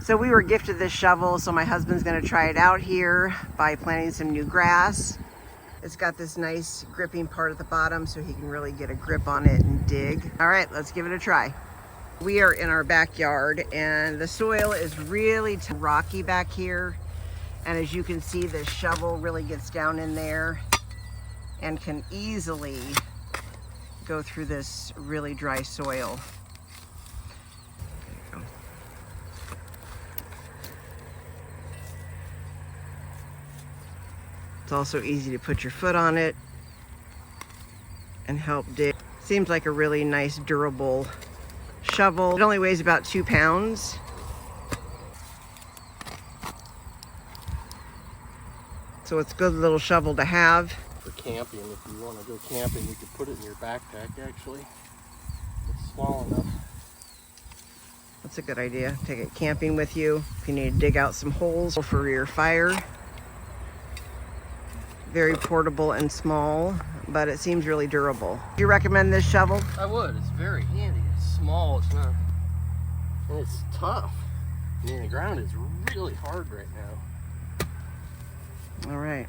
So we were gifted this shovel, so my husband's gonna try it out here by planting some new grass. It's got this nice gripping part at the bottom so he can really get a grip on it and dig. All right, let's give it a try. We are in our backyard and the soil is really rocky back here. And as you can see, this shovel really gets down in there and can easily go through this really dry soil. There you go. It's also easy to put your foot on it and help dig. Seems like a really nice, durable shovel. It only weighs about 2 pounds. So it's a good little shovel to have. For camping, if you want to go camping, you could put it in your backpack actually. It's small enough. That's a good idea. Take it camping with you if you need to dig out some holes for your fire. Very portable and small, but it seems really durable. Do you recommend this shovel? I would. It's very handy. It's small. It's not, and it's tough. I mean, the ground is really hard right now. All right.